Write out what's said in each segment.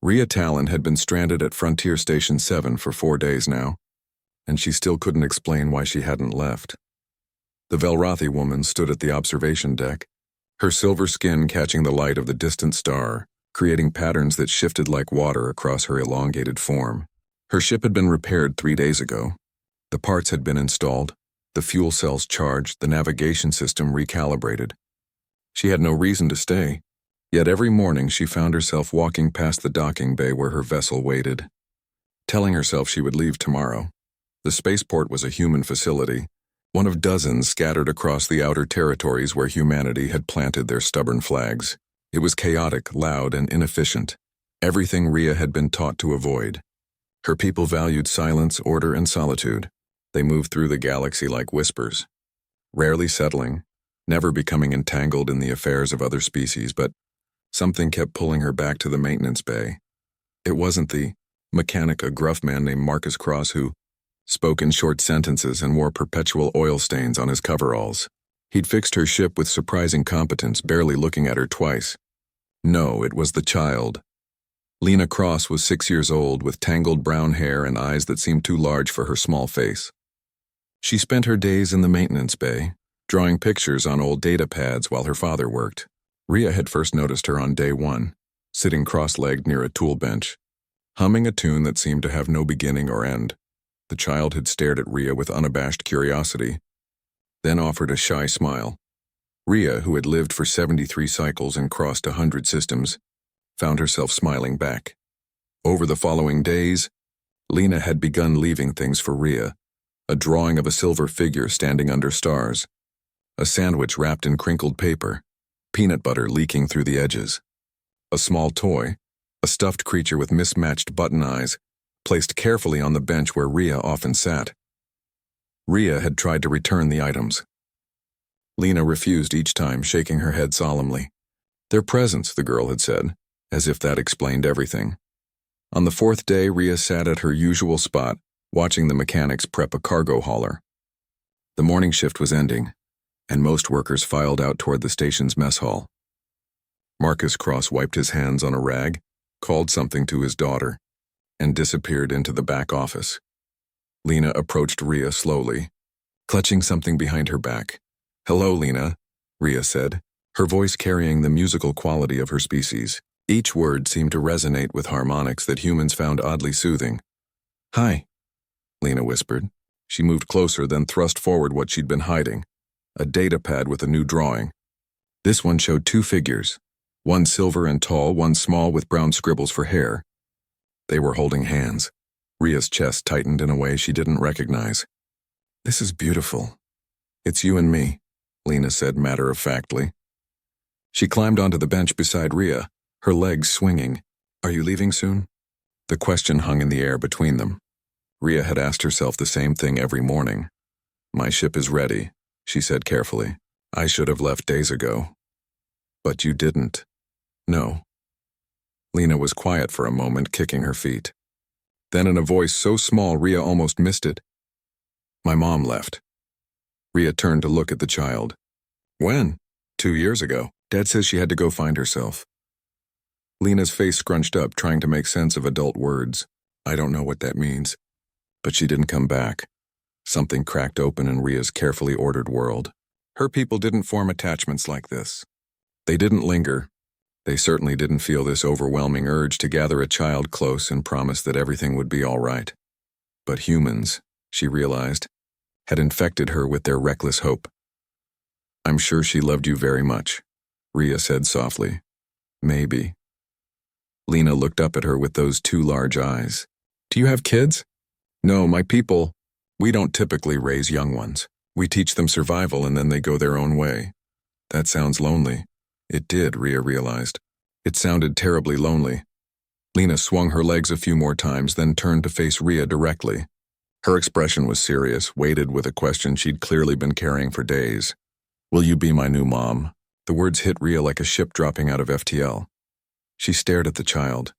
Rhea Talon had been stranded at Frontier Station 7 for 4 days now, and she still couldn't explain why she hadn't left. The Velrothi woman stood at the observation deck, her silver skin catching the light of the distant star, creating patterns that shifted like water across her elongated form. Her ship had been repaired 3 days ago. The parts had been installed, the fuel cells charged, the navigation system recalibrated. She had no reason to stay, yet every morning she found herself walking past the docking bay where her vessel waited, telling herself she would leave tomorrow. The spaceport was a human facility, one of dozens scattered across the outer territories where humanity had planted their stubborn flags. It was chaotic, loud, and inefficient, everything Rhea had been taught to avoid. Her people valued silence, order, and solitude. They moved through the galaxy like whispers, rarely settling, never becoming entangled in the affairs of other species, but something kept pulling her back to the maintenance bay. It wasn't the mechanic, a gruff man named Marcus Cross who spoke in short sentences and wore perpetual oil stains on his coveralls. He'd fixed her ship with surprising competence, barely looking at her twice. No, it was the child. Lena Cross was 6 years old, with tangled brown hair and eyes that seemed too large for her small face. She spent her days in the maintenance bay, drawing pictures on old data pads while her father worked. Rhea had first noticed her on day 1, sitting cross-legged near a tool bench, humming a tune that seemed to have no beginning or end. The child had stared at Rhea with unabashed curiosity, then offered a shy smile. Rhea, who had lived for 73 cycles and crossed 100 systems, found herself smiling back. Over the following days, Lena had begun leaving things for Rhea: a drawing of a silver figure standing under stars, a sandwich wrapped in crinkled paper, peanut butter leaking through the edges, a small toy, a stuffed creature with mismatched button eyes, placed carefully on the bench where Rhea often sat. Rhea had tried to return the items. Lena refused each time, shaking her head solemnly. Their presence, the girl had said, as if that explained everything. On the 4th day, Rhea sat at her usual spot, watching the mechanics prep a cargo hauler. The morning shift was ending, and most workers filed out toward the station's mess hall. Marcus Cross wiped his hands on a rag, called something to his daughter, and disappeared into the back office. Lena approached Rhea slowly, clutching something behind her back. "Hello, Lena," Rhea said, her voice carrying the musical quality of her species. Each word seemed to resonate with harmonics that humans found oddly soothing. "Hi," Lena whispered. She moved closer, then thrust forward what she'd been hiding: a data pad with a new drawing. This one showed 2 figures, one silver and tall, one small with brown scribbles for hair. They were holding hands. Rhea's chest tightened in a way she didn't recognize. "This is beautiful. It's you and me," Lena said matter-of-factly. She climbed onto the bench beside Rhea, her legs swinging. "Are you leaving soon?" The question hung in the air between them. Rhea had asked herself the same thing every morning. "My ship is ready," she said carefully. "I should have left days ago." "But you didn't." "No." Lena was quiet for a moment, kicking her feet. Then in a voice so small Rhea almost missed it, "My mom left." Rhea turned to look at the child. "When?" "2 years ago. Dad says she had to go find herself." Lena's face scrunched up, trying to make sense of adult words. "I don't know what that means." But she didn't come back. Something cracked open in Rhea's carefully ordered world. Her people didn't form attachments like this. They didn't linger. They certainly didn't feel this overwhelming urge to gather a child close and promise that everything would be all right. But humans, she realized, had infected her with their reckless hope. "I'm sure she loved you very much," Rhea said softly. "Maybe." Lena looked up at her with those 2 large eyes. "Do you have kids?" "No, my people, we don't typically raise young ones. We teach them survival and then they go their own way." "That sounds lonely." It did, Rhea realized. It sounded terribly lonely. Lena swung her legs a few more times, then turned to face Rhea directly. Her expression was serious, weighted with a question she'd clearly been carrying for days. "Will you be my new mom?" The words hit Rhea like a ship dropping out of FTL. She stared at the child,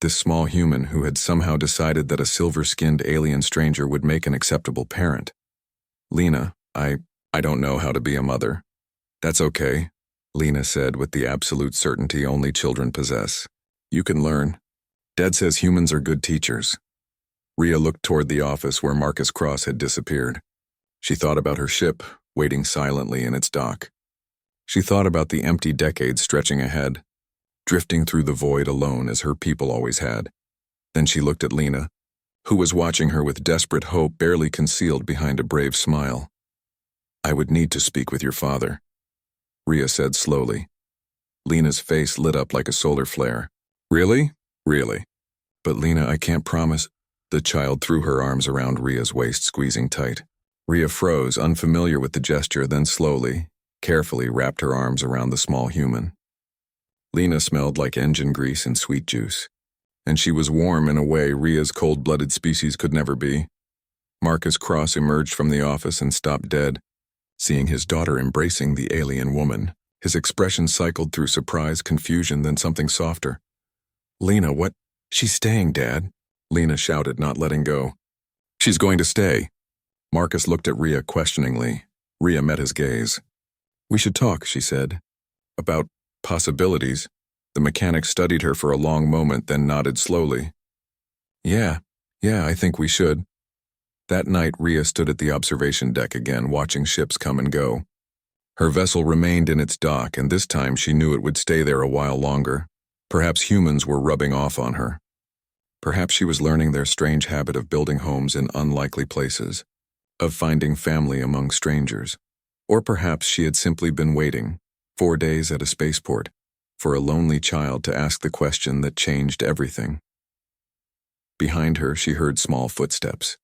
this small human who had somehow decided that a silver-skinned alien stranger would make an acceptable parent. "Lena, I don't know how to be a mother." "That's okay," Lena said with the absolute certainty only children possess. "You can learn. Dad says humans are good teachers. Rhea looked toward the office where Marcus Cross had disappeared. She thought about her ship, waiting silently in its dock. She thought about the empty decades stretching ahead, drifting through the void alone as her people always had. Then she looked at Lena, who was watching her with desperate hope barely concealed behind a brave smile. "I would need to speak with your father," Rhea said slowly. Lena's face lit up like a solar flare. "Really? Really? But Lena, I can't promise." The child threw her arms around Rhea's waist, squeezing tight. Rhea froze, unfamiliar with the gesture, then slowly, carefully wrapped her arms around the small human. Lena smelled like engine grease and sweet juice, and she was warm in a way Rhea's cold-blooded species could never be. Marcus Cross emerged from the office and stopped dead, seeing his daughter embracing the alien woman. His expression cycled through surprise, confusion, then something softer. "Lena, what?" "She's staying, Dad," Lena shouted, not letting go. "She's going to stay." Marcus looked at Rhea questioningly. Rhea met his gaze. "We should talk," she said. "About possibilities." The mechanic studied her for a long moment, then nodded slowly. Yeah, I think we should." That night, Rhea stood at the observation deck again, watching ships come and go. Her vessel remained in its dock, and this time she knew it would stay there a while longer. Perhaps humans were rubbing off on her. Perhaps she was learning their strange habit of building homes in unlikely places, of finding family among strangers. Or perhaps she had simply been waiting, 4 days at a spaceport, for a lonely child to ask the question that changed everything. Behind her, she heard small footsteps.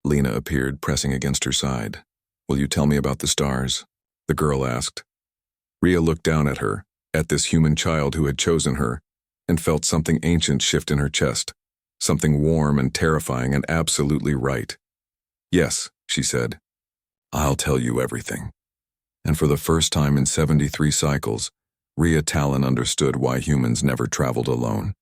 Lena appeared, pressing against her side. "Will you tell me about the stars?" the girl asked. Rhea looked down at her, at this human child who had chosen her, and felt something ancient shift in her chest, something warm and terrifying and absolutely right. "Yes," she said. "I'll tell you everything." And for the first time in 73 cycles, Rhea Talon understood why humans never traveled alone.